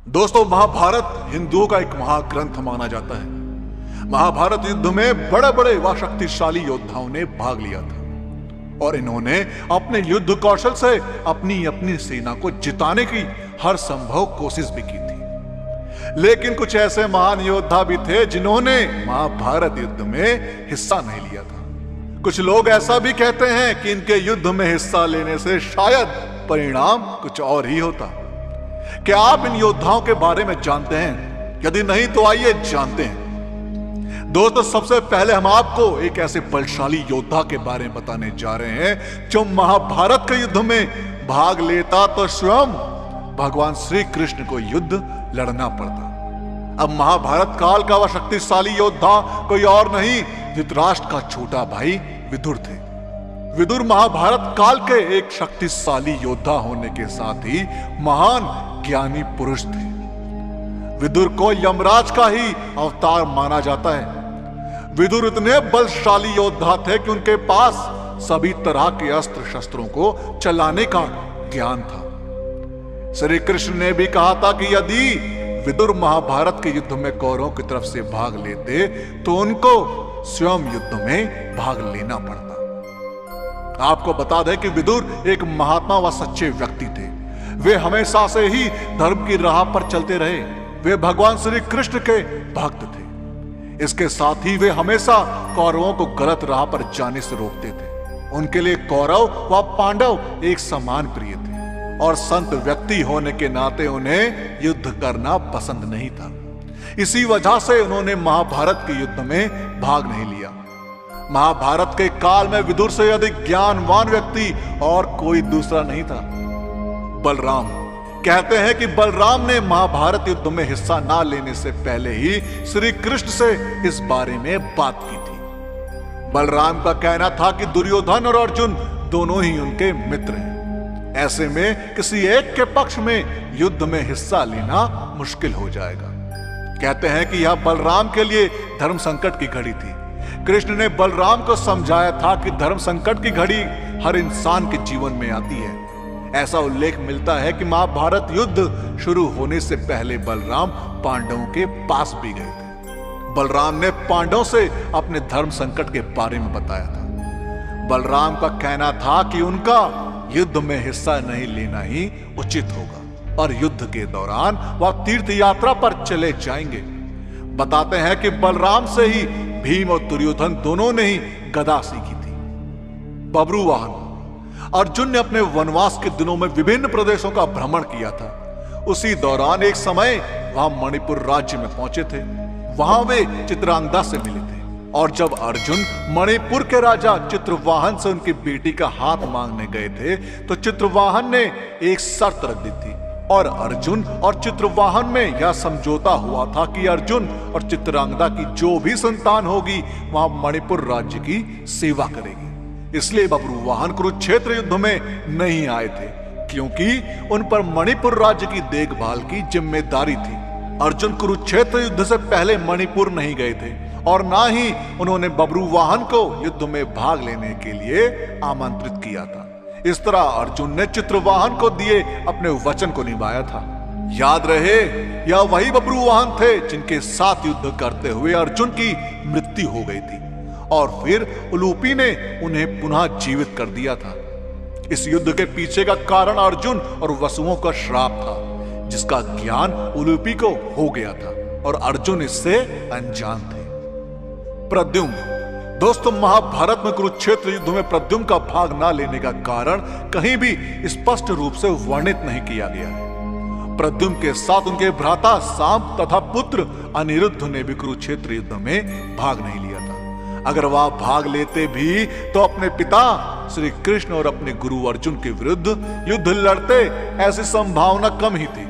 दोस्तों, महाभारत हिंदुओं का एक महाग्रंथ माना जाता है। महाभारत युद्ध में बड़े बड़े व शक्तिशाली योद्धाओं ने भाग लिया था और इन्होंने अपने युद्ध कौशल से अपनी अपनी सेना को जिताने की हर संभव कोशिश भी की थी। लेकिन कुछ ऐसे महान योद्धा भी थे जिन्होंने महाभारत युद्ध में हिस्सा नहीं लिया था। कुछ लोग ऐसा भी कहते हैं कि इनके युद्ध में हिस्सा लेने से शायद परिणाम कुछ और ही होता। क्या आप इन योद्धाओं के बारे में जानते हैं? यदि नहीं तो आइए जानते हैं। दोस्तों, सबसे पहले हम आपको एक ऐसे बलशाली योद्धा के बारे में बताने जा रहे हैं जो महाभारत के युद्ध में भाग लेता तो स्वयं भगवान श्री कृष्ण को युद्ध लड़ना पड़ता। अब महाभारत काल का वह शक्तिशाली योद्धा कोई और नहीं, धृतराष्ट्र का छोटा भाई विदुर थे। विदुर महाभारत काल के एक शक्तिशाली योद्धा होने के साथ ही महान ज्ञानी पुरुष थे। विदुर को यमराज का ही अवतार माना जाता है। विदुर इतने बलशाली योद्धा थे कि उनके पास सभी तरह के अस्त्र शस्त्रों को चलाने का ज्ञान था। श्री कृष्ण ने भी कहा था कि यदि विदुर महाभारत के युद्ध में कौरवों की तरफ से भाग लेते तो उनको स्वयं युद्ध में भाग लेना पड़ता। आपको बता दें कि विदुर एक महात्मा व सच्चे व्यक्ति थे। वे हमेशा से ही धर्म की राह पर चलते रहे। वे भगवान श्री कृष्ण के भक्त थे। इसके साथ ही वे हमेशा कौरवों को गलत राह पर जाने से रोकते थे। उनके लिए कौरव व पांडव एक समान प्रिय थे और संत व्यक्ति होने के नाते उन्हें युद्ध करना पसंद नहीं था। इसी वजह से उन्होंने महाभारत के युद्ध में भाग नहीं लिया। महाभारत के काल में विदुर से अधिक ज्ञानवान व्यक्ति और कोई दूसरा नहीं था। बलराम कहते हैं कि बलराम ने महाभारत युद्ध में हिस्सा ना लेने से पहले ही श्री कृष्ण से इस बारे में बात की थी। बलराम का कहना था कि दुर्योधन और अर्जुन दोनों ही उनके मित्र हैं। ऐसे में किसी एक के पक्ष में युद्ध में हिस्सा लेना मुश्किल हो जाएगा। कहते हैं कि यह बलराम के लिए धर्म संकट की घड़ी थी। कृष्ण ने बलराम को समझाया था कि धर्म संकट की घड़ी हर इंसान के जीवन में आती है। ऐसा उल्लेख मिलता है कि महाभारत युद्ध शुरू होने से पहले बलराम पांडवों के पास भी गए थे। बलराम ने पांडवों से अपने धर्म संकट के बारे में बताया था। बलराम का कहना था कि उनका युद्ध में हिस्सा नहीं लेना ही उचित होगा और युद्ध के दौरान वह तीर्थ यात्रा पर चले जाएंगे। बताते हैं कि बलराम से ही भीम और दुर्योधन दोनों ने ही गदा सीखी थी। बब्रू वाहन अर्जुन ने अपने वनवास के दिनों में विभिन्न प्रदेशों का भ्रमण किया था। उसी दौरान एक समय वहां मणिपुर राज्य में पहुंचे थे। वहां वे चित्रांगदा से मिले थे और जब अर्जुन मणिपुर के राजा चित्रवाहन से उनकी बेटी का हाथ मांगने गए थे तो चित्रवाहन ने एक शर्त रख दी थी और अर्जुन और चित्रवाहन में यह समझौता हुआ था कि अर्जुन और चित्रांगदा की जो भी संतान होगी वहां मणिपुर राज्य की सेवा करेगी। इसलिए बब्रुवाहन कुरुक्षेत्र युद्ध में नहीं आए थे क्योंकि उन पर मणिपुर राज्य की देखभाल की जिम्मेदारी थी। अर्जुन कुरुक्षेत्र युद्ध से पहले मणिपुर नहीं गए थे और ना ही उन्होंने बब्रुवाहन को युद्ध में भाग लेने के लिए आमंत्रित किया था। इस तरह अर्जुन ने चित्रवाहन को दिए अपने वचन को निभाया था। याद रहे, यह वही बब्रुवाहन थे जिनके साथ युद्ध करते हुए अर्जुन की मृत्यु हो गई थी और फिर उलूपी ने उन्हें पुनः जीवित कर दिया था। इस युद्ध के पीछे का कारण अर्जुन और वसुओं का श्राप था जिसका ज्ञान उलूपी को हो गया था और अर्जुन इससे अनजान थे। प्रद्युम्न दोस्तों, महाभारत में कुरुक्षेत्र युद्ध में प्रद्युम्न का भाग न लेने का कारण कहीं भी स्पष्ट रूप से वर्णित नहीं किया गया है। प्रद्युम्न के साथ उनके भ्राता साम तथा पुत्र अनिरुद्ध ने भी कुरुक्षेत्र युद्ध में भाग नहीं लिया था। अगर वह भाग लेते भी तो अपने पिता श्री कृष्ण और अपने गुरु अर्जुन के विरुद्ध युद्ध लड़ते, ऐसी संभावना कम ही थी।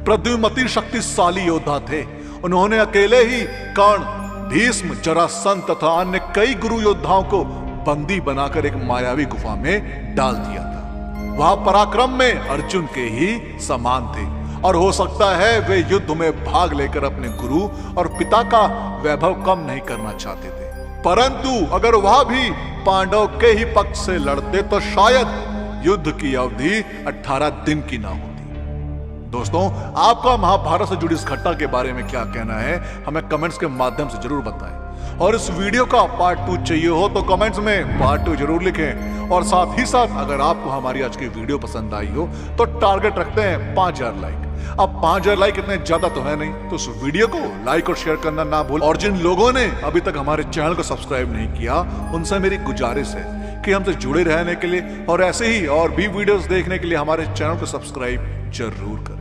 प्रद्युम्न अति शक्तिशाली योद्धा थे। उन्होंने अकेले ही कर्ण, भीष्म, जरासंध तथा अन्य कई गुरु योद्धाओं को बंदी बनाकर एक मायावी गुफा में डाल दिया था। वह पराक्रम में अर्जुन के ही समान थे और हो सकता है वे युद्ध में भाग लेकर अपने गुरु और पिता का वैभव कम नहीं करना चाहते थे। परंतु अगर वह भी पांडव के ही पक्ष से लड़ते तो शायद युद्ध की अवधि 18 दिन की ना होती। दोस्तों, आपका महाभारत से जुड़ी इस घटना के बारे में क्या कहना है, हमें कमेंट्स के माध्यम से जरूर बताएं। और इस वीडियो का पार्ट 2 चाहिए हो तो कमेंट्स में पार्ट 2 जरूर लिखें। और साथ ही साथ अगर आपको हमारी आज की वीडियो पसंद आई हो तो टारगेट रखते हैं 5000 लाइक। अब 5000 लाइक इतने ज्यादा तो है नहीं, तो इस वीडियो को लाइक और शेयर करना ना भूल। और जिन लोगों ने अभी तक हमारे चैनल को सब्सक्राइब नहीं किया, उनसे मेरी गुजारिश है कि हमसे जुड़े रहने के लिए और ऐसे ही और भी वीडियोस देखने के लिए हमारे चैनल को सब्सक्राइब जरूर करें।